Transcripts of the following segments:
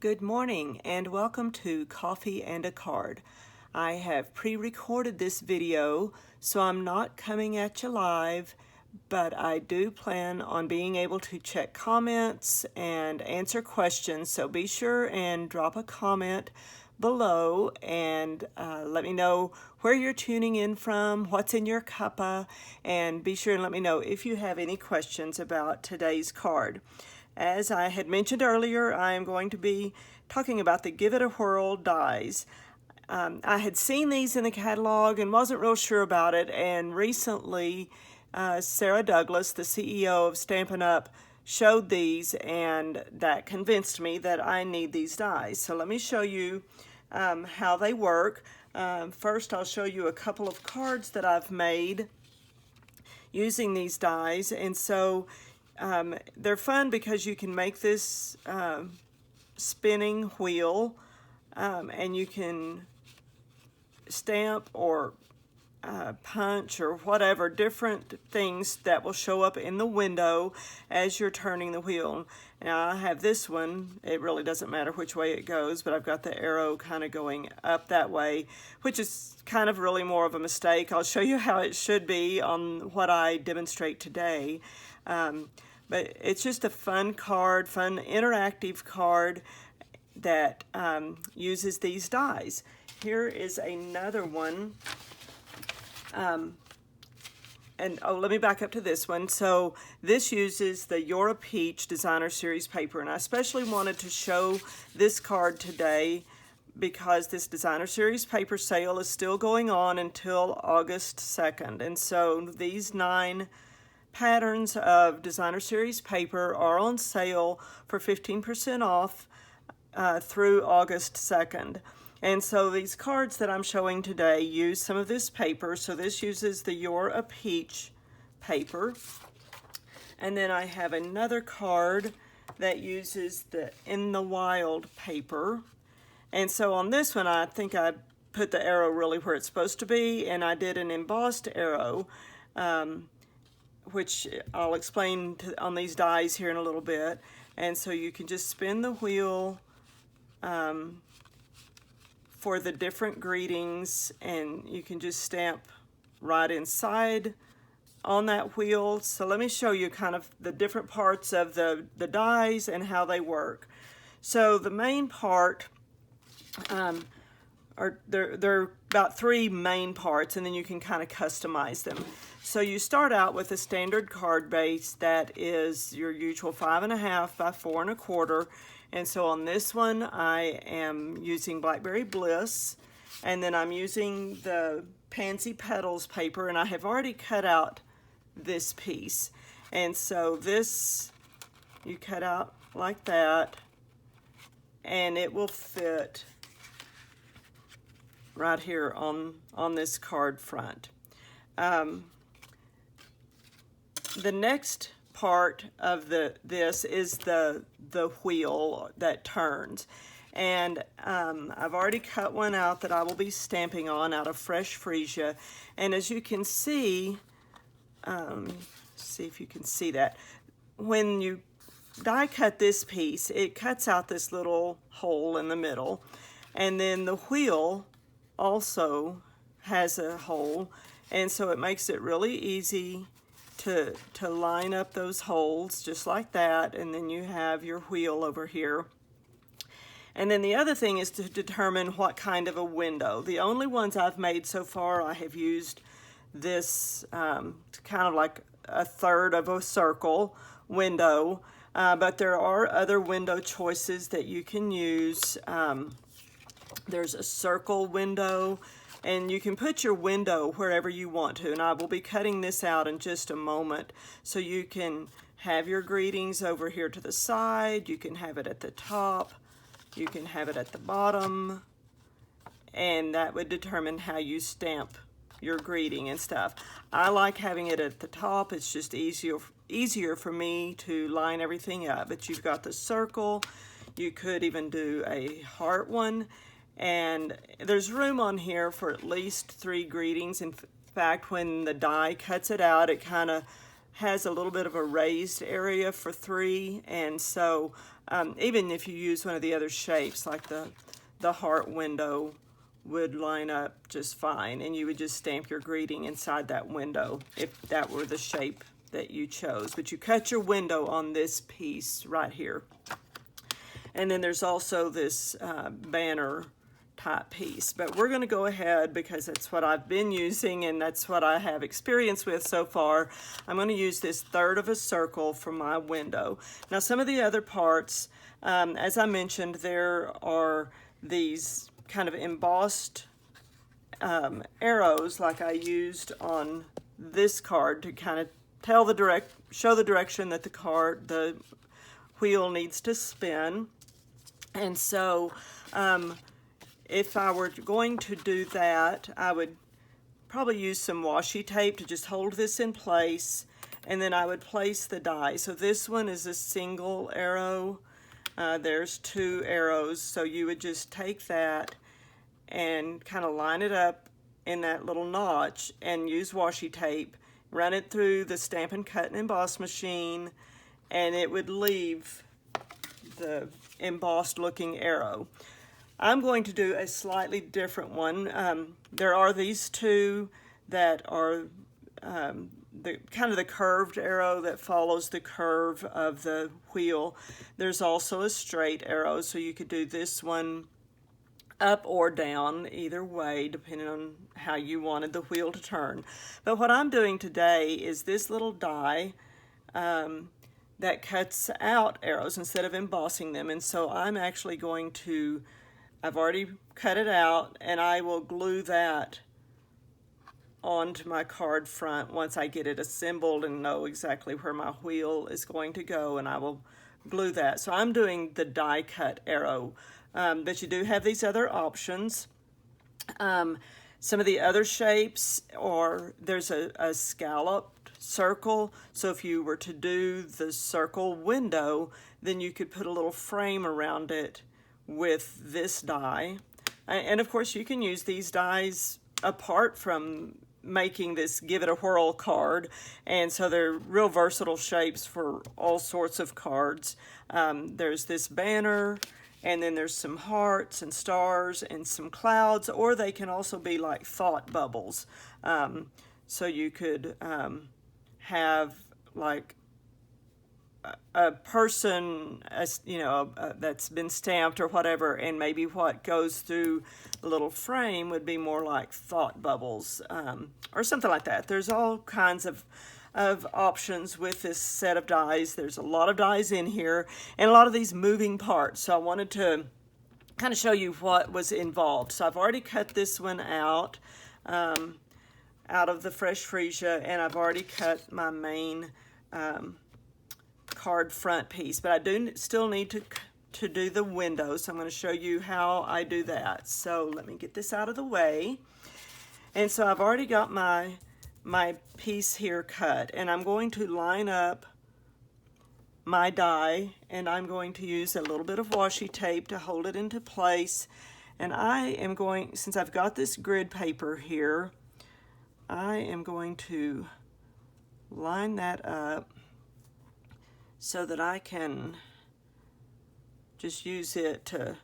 Good morning and welcome to Coffee and a Card. I have pre-recorded this video, so I'm not coming at you live, but I do plan on being able to check comments and answer questions, so be sure and drop a comment below and let me know where you're tuning in from, what's in your cuppa, and be sure and let me know if you have any questions about today's card. As I had mentioned earlier, I am going to be talking about the Give It A Whirl dies. I had seen these in the catalog and wasn't real sure about it, and recently Sarah Douglas, the CEO of Stampin' Up!, showed these, and that convinced me that I need these dies. So let me show you how they work. First, I'll show you a couple of cards that I've made using these dies, and so they're fun because you can make this spinning wheel and you can stamp or punch or whatever, different things that will show up in the window as you're turning the wheel. Now I have this one, it really doesn't matter which way it goes, but I've got the arrow kind of going up that way, which is kind of really more of a mistake. I'll show you how it should be on what I demonstrate today. But it's just a fun card, fun interactive card that uses these dies. Here is another one. Let me back up to this one. So this uses the You're a Peach Designer Series paper, and I especially wanted to show this card today because this Designer Series paper sale is still going on until August 2nd. And so these 9 patterns of Designer Series paper are on sale for 15% off through August 2nd. And so these cards that I'm showing today use some of this paper. So this uses the You're a Peach paper. And then I have another card that uses the In the Wild paper. And so on this one, I think I put the arrow really where it's supposed to be, and I did an embossed arrow, which I'll explain on these dies here in a little bit. And so you can just spin the wheel for the different greetings, and you can just stamp right inside on that wheel. So let me show you kind of the different parts of the dies and how they work. So the main part, there are about 3 main parts, and then you can kind of customize them. So you start out with a standard card base that is your usual 5.5 by 4 1/4. And so on this one, I am using Blackberry Bliss, and then I'm using the Pansy Petals paper, and I have already cut out this piece. And so this, you cut out like that, and it will fit right here on this card front. The next part of this is the wheel that turns, and I've already cut one out that I will be stamping on out of fresh freesia. And as you can see, see if you can see that, when you die cut this piece, it cuts out this little hole in the middle, and then the wheel also has a hole, and so it makes it really easy to line up those holes just like that, and then you have your wheel over here. And then the other thing is to determine what kind of a window. The only ones I've made so far, I have used this kind of like a third of a circle window, but there are other window choices that you can use. There's a circle window, and you can put your window wherever you want to, and I will be cutting this out in just a moment. So you can have your greetings over here to the side, you can have it at the top, you can have it at the bottom, and that would determine how you stamp your greeting and stuff. I like having it at the top. It's just easier for me to line everything up. But you've got the circle, you could even do a heart one, and there's room on here for at least 3 greetings. In fact, when the die cuts it out, it kind of has a little bit of a raised area for 3, and so even if you use one of the other shapes, like the heart window would line up just fine, and you would just stamp your greeting inside that window if that were the shape that you chose. But you cut your window on this piece right here. And then there's also this banner type piece, but we're going to go ahead, because that's what I've been using and that's what I have experience with so far. I'm going to use this 1/3 of a circle for my window. Now, some of the other parts, as I mentioned, there are these kind of embossed arrows like I used on this card to kind of show the direction that the wheel needs to spin. And so if I were going to do that, I would probably use some washi tape to just hold this in place, and then I would place the die. So this one is a single arrow. There's 2 arrows, so you would just take that and kind of line it up in that little notch and use washi tape, run it through the Stampin' Cut and Emboss machine, and it would leave the embossed looking arrow. I'm going to do a slightly different one. There are these 2 that are the kind of the curved arrow that follows the curve of the wheel. There's also a straight arrow, so you could do this one up or down, either way, depending on how you wanted the wheel to turn. But what I'm doing today is this little die that cuts out arrows instead of embossing them. And so I'm actually going to, I've already cut it out, and I will glue that onto my card front once I get it assembled and know exactly where my wheel is going to go, and I will glue that. So I'm doing the die cut arrow, but you do have these other options. Some of the other shapes are, there's a scalloped circle, so if you were to do the circle window, then you could put a little frame around it with this die. And of course you can use these dies apart from making this Give It A Whirl card, and so they're real versatile shapes for all sorts of cards. There's this banner, and then there's some hearts and stars and some clouds, or they can also be like thought bubbles. So you could have like a person, that's been stamped or whatever, and maybe what goes through the little frame would be more like thought bubbles, or something like that. There's all kinds of options with this set of dies. There's a lot of dies in here and a lot of these moving parts, so I wanted to kind of show you what was involved. So I've already cut this one out of the Fresh Freesia, and I've already cut my main card front piece, but I do still need to do the window, so I'm going to show you how I do that. So let me get this out of the way. And so I've already got my piece here cut, and I'm going to line up my die, and I'm going to use a little bit of washi tape to hold it into place. And I am going, since I've got this grid paper here, I am going to line that up so that I can just use it to,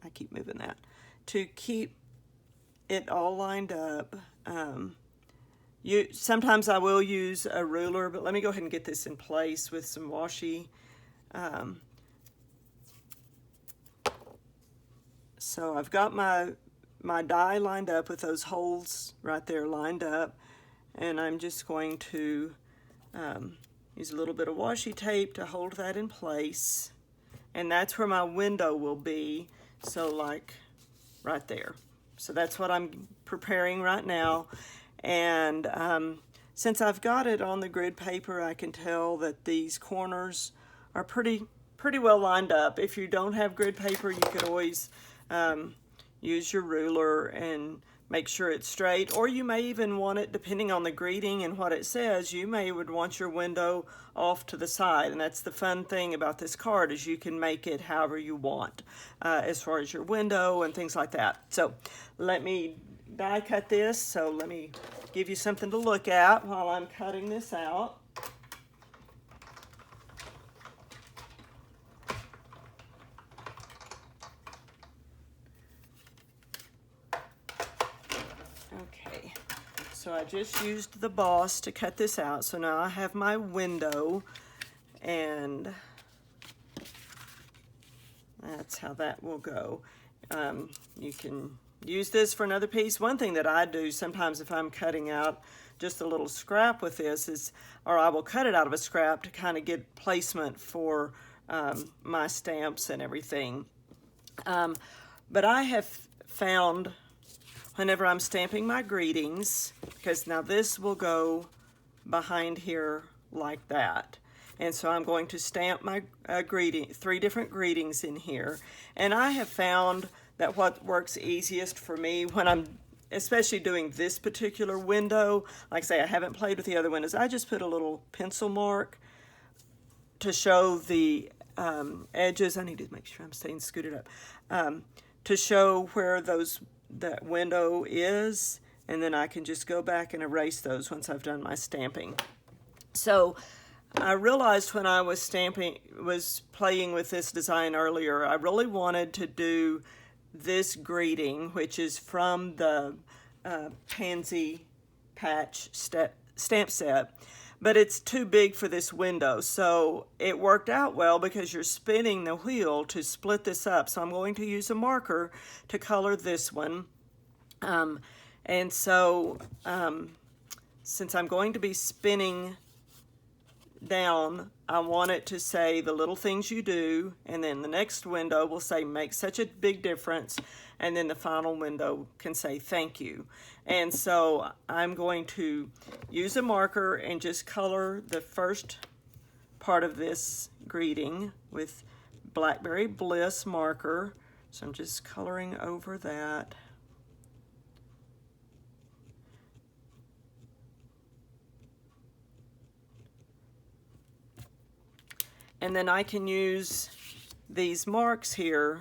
I keep moving that, to keep it all lined up. Sometimes I will use a ruler, but let me go ahead and get this in place with some washi. So I've got my die lined up with those holes right there lined up, and I'm just going to use a little bit of washi tape to hold that in place, and that's where my window will be, so like right there. So that's what I'm preparing right now, and since I've got it on the grid paper, I can tell that these corners are pretty well lined up. If you don't have grid paper, you could always use your ruler and make sure it's straight, or you may even want it, depending on the greeting and what it says, you would want your window off to the side. And that's the fun thing about this card, is you can make it however you want as far as your window and things like that. So let me die cut this, so let me give you something to look at while I'm cutting this out. So I just used the boss to cut this out. So now I have my window, and that's how that will go. You can use this for another piece. One thing that I do sometimes if I'm cutting out just a little scrap with this is, or I will cut it out of a scrap to kind of get placement for my stamps and everything. But I have found whenever I'm stamping my greetings, because now this will go behind here like that. And so I'm going to stamp my three different greetings in here. And I have found that what works easiest for me when I'm especially doing this particular window, like I say, I haven't played with the other windows, I just put a little pencil mark to show the edges. I need to make sure I'm staying scooted up. To show where that window is, and then I can just go back and erase those once I've done my stamping. So I realized when I was playing with this design earlier, I really wanted to do this greeting, which is from the Pansy Patch stamp set, but it's too big for this window. So it worked out well because you're spinning the wheel to split this up. So I'm going to use a marker to color this one. And so since I'm going to be spinning down, I want it to say the little things you do, and then the next window will say make such a big difference, and then the final window can say thank you. And so I'm going to use a marker and just color the first part of this greeting with Blackberry Bliss marker. So I'm just coloring over that. And then I can use these marks here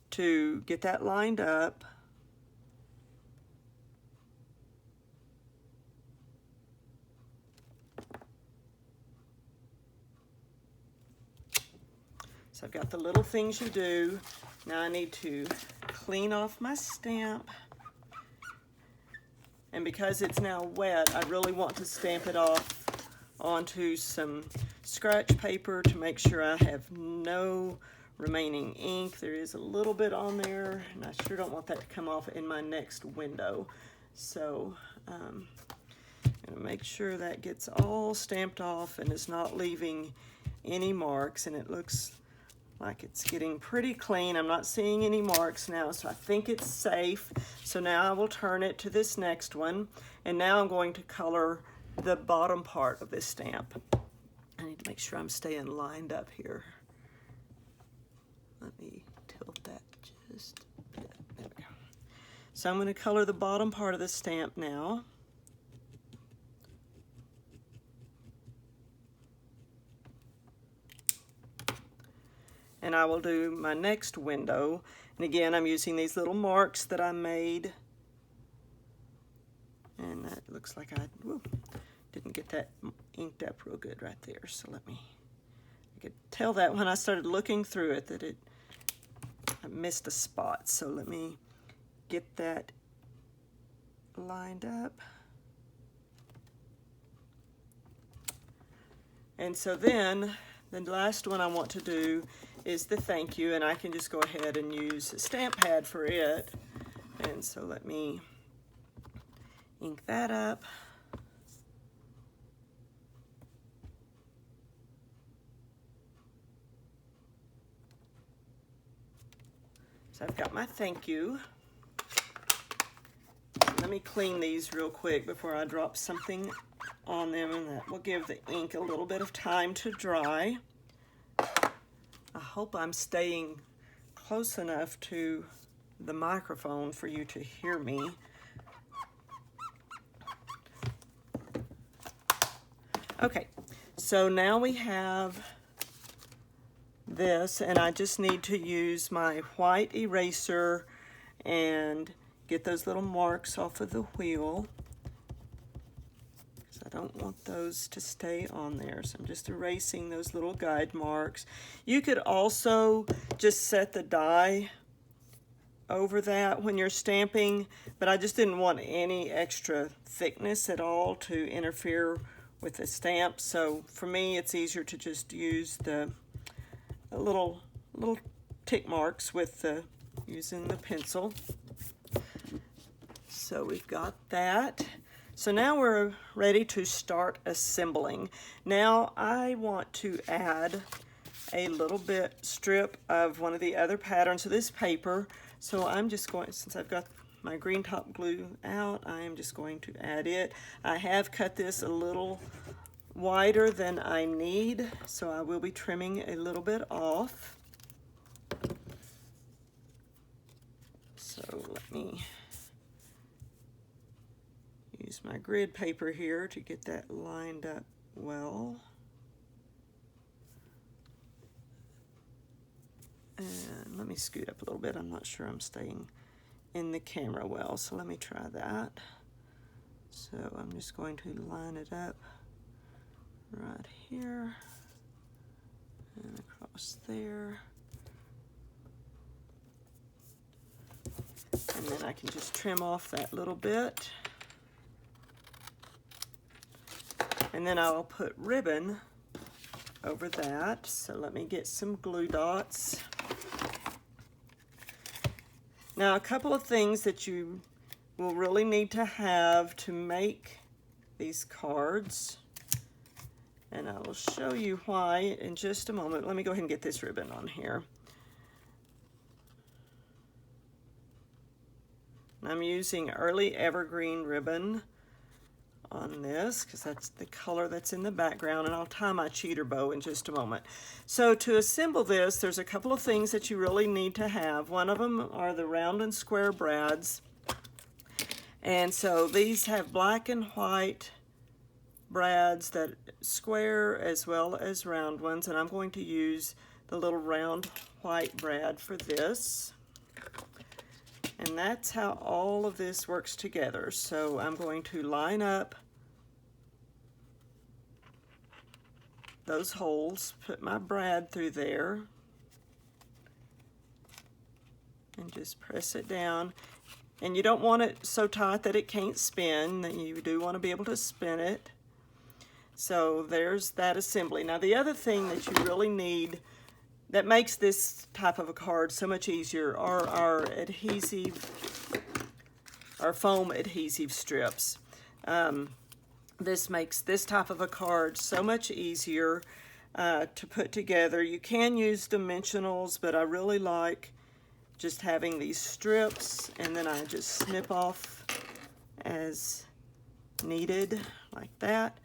to get that lined up. So I've got the little things you do. Now I need to clean off my stamp. And because it's now wet, I really want to stamp it off onto some scratch paper to make sure I have no remaining ink. There is a little bit on there, and I sure don't want that to come off in my next window. So I'm gonna make sure that gets all stamped off and is not leaving any marks, and it looks like it's getting pretty clean. I'm not seeing any marks now, so I think it's safe. So now I will turn it to this next one, and now I'm going to color the bottom part of this stamp. I need to make sure I'm staying lined up here. Let me tilt that just a bit. There we go. So I'm going to color the bottom part of the stamp now. And I will do my next window. And again, I'm using these little marks that I made. And that looks like I didn't get that inked up real good right there. So I could tell that when I started looking through it that I missed a spot. So let me get that lined up. And so then the last one I want to do is the thank you, and I can just go ahead and use a stamp pad for it. And so let me ink that up. So I've got my thank you. Let me clean these real quick before I drop something on them, and that will give the ink a little bit of time to dry. I hope I'm staying close enough to the microphone for you to hear me. Okay, so now we have this, and I just need to use my white eraser and get those little marks off of the wheel, because I don't want those to stay on there. So I'm just erasing those little guide marks. You could also just set the die over that when you're stamping, but I just didn't want any extra thickness at all to interfere with the stamp. So for me, it's easier to just use the little tick marks with using the pencil. So we've got that. So now we're ready to start assembling. Now I want to add a little bit strip of one of the other patterns of this paper. So I'm just going, since I've got my green top glue out, I am just going to add it. I have cut this a little wider than I need, so I will be trimming a little bit off. So let me use my grid paper here to get that lined up well. And let me scoot up a little bit. I'm not sure I'm staying in the camera well, so let me try that. So I'm just going to line it up right here and across there. And then I can just trim off that little bit. And then I'll put ribbon over that. So let me get some glue dots. Now, a couple of things that you will really need to have to make these cards, and I will show you why in just a moment. Let me go ahead and get this ribbon on here. I'm using early evergreen ribbon on this because that's the color that's in the background, and I'll tie my cheater bow in just a moment. So to assemble this, there's a couple of things that you really need to have. One of them are the round and square brads, and so these have black and white brads, that square as well as round ones, and I'm going to use the little round white brad for this. And that's how all of this works together. So I'm going to line up those holes, put my brad through there, and just press it down. And you don't want it so tight that it can't spin. You do want to be able to spin it. So there's that assembly. Now the other thing that you really need that makes this type of a card so much easier are our foam adhesive strips. This makes this type of a card so much easier to put together. You can use dimensionals, but I really like just having these strips, and then I just snip off as needed like that.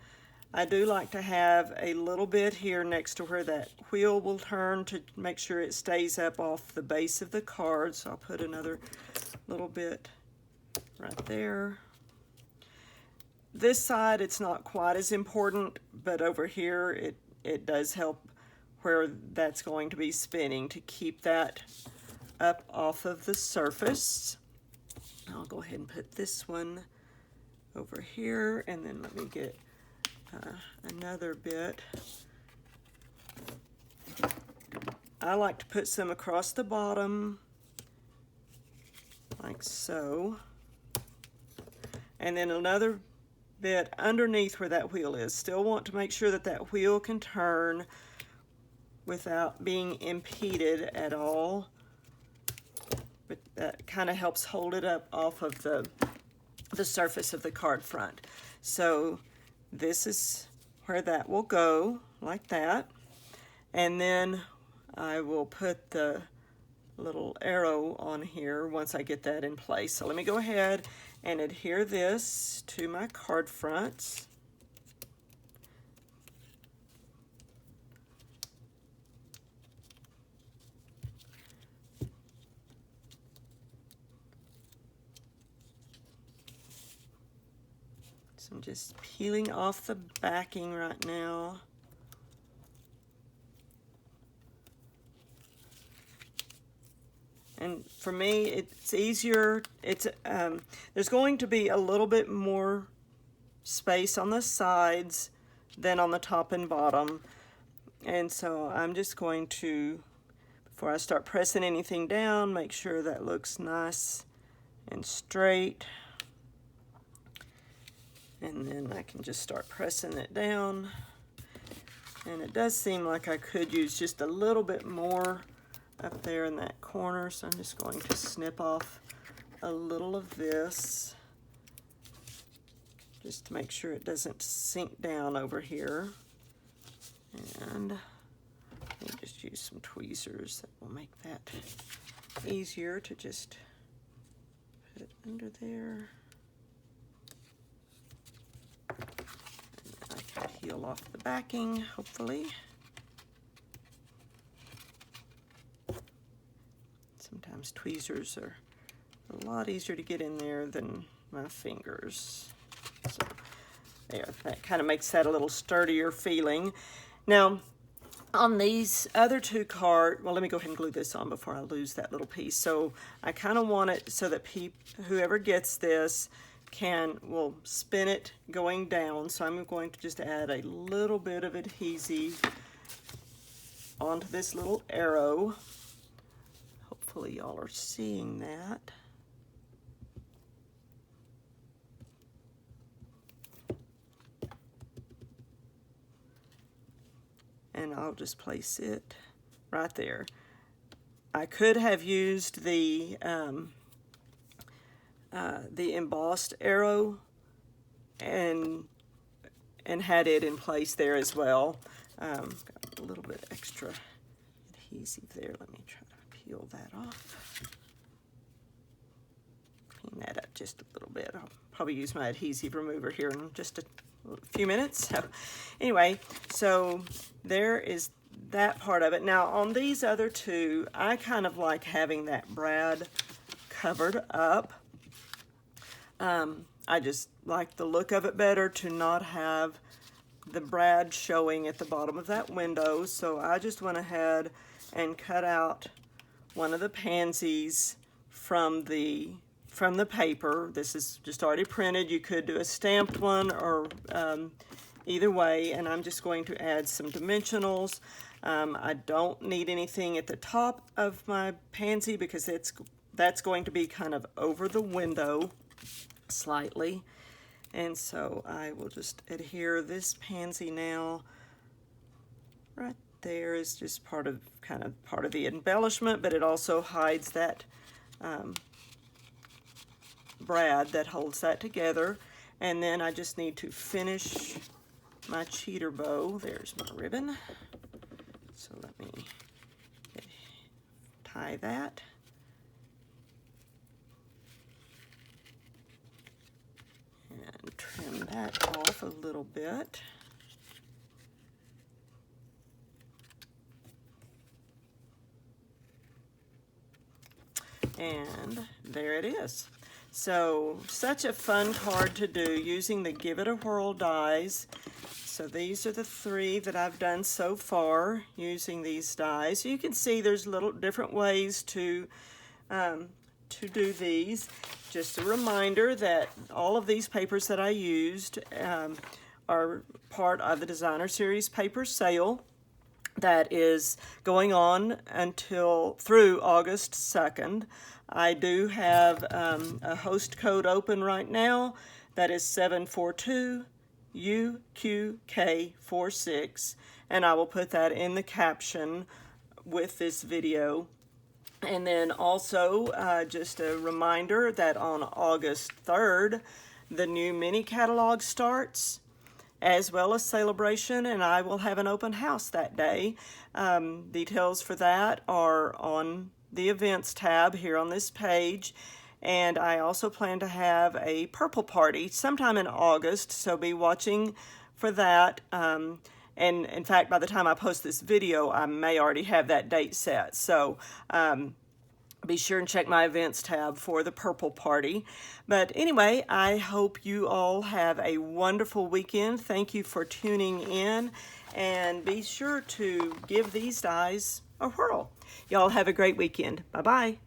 I do like to have a little bit here next to where that wheel will turn to make sure it stays up off the base of the card. So I'll put another little bit right there. This side, it's not quite as important, but over here it does help where that's going to be spinning to keep that up off of the surface. I'll go ahead and put this one over here, and then let me get another bit. I like to put some across the bottom like so, and then another bit underneath where that wheel is. Still want to make sure that that wheel can turn without being impeded at all, but that kind of helps hold it up off of the surface of the card front. So this is where that will go, like that. And then I will put the little arrow on here once I get that in place. So let me go ahead and adhere this to my card fronts. I'm just peeling off the backing right now. And for me, it's easier. There's going to be a little bit more space on the sides than on the top and bottom. And so I'm just going to, before I start pressing anything down, make sure that looks nice and straight. And then I can just start pressing it down. And it does seem like I could use just a little bit more up there in that corner, so I'm just going to snip off a little of this just to make sure it doesn't sink down over here. And let me just use some tweezers that will make that easier to just put under there. And I can peel off the backing, hopefully. Sometimes tweezers are a lot easier to get in there than my fingers. So there, that kind of makes that a little sturdier feeling. Now, on these other two cards, well, let me go ahead and glue this on before I lose that little piece. So I kind of want it so that whoever gets this will spin it going down. So I'm going to just add a little bit of adhesive onto this little arrow. Hopefully y'all are seeing that. And I'll just place it right there. I could have used the embossed arrow and had it in place there as well. Got a little bit extra adhesive there. Let me try to peel that off. Clean that up just a little bit. I'll probably use my adhesive remover here in just a few minutes. So anyway, so there is that part of it. Now on these other two, I kind of like having that brad covered up. I just like the look of it better to not have the brad showing at the bottom of that window. So I just went ahead and cut out one of the pansies from the paper. This is just already printed. You could do a stamped one or either way, and I'm just going to add some dimensionals. I don't need anything at the top of my pansy because that's going to be kind of over the window slightly. And so I will just adhere this pansy now. Right there is just part of the embellishment, but it also hides that brad that holds that together. And then I just need to finish my cheater bow. There's my ribbon. So let me tie that. And trim that off a little bit. And there it is. So, such a fun card to do using the Give It A Whirl dies. So these are the 3 that I've done so far using these dies. So you can see there's little different ways to do these. Just a reminder that all of these papers that I used are part of the Designer Series paper sale that is going on through August 2nd. I do have a host code open right now that is 742UQK46, and I will put that in the caption with this video. And then also just a reminder that on August 3rd, the new mini catalog starts, as well as Celebration, and I will have an open house that day. Details for that are on the events tab here on this page. And I also plan to have a purple party sometime in August, so be watching for that. And in fact, by the time I post this video, I may already have that date set. So be sure and check my events tab for the purple party. But anyway, I hope you all have a wonderful weekend. Thank you for tuning in, and be sure to give these dies a whirl. Y'all have a great weekend. Bye-bye.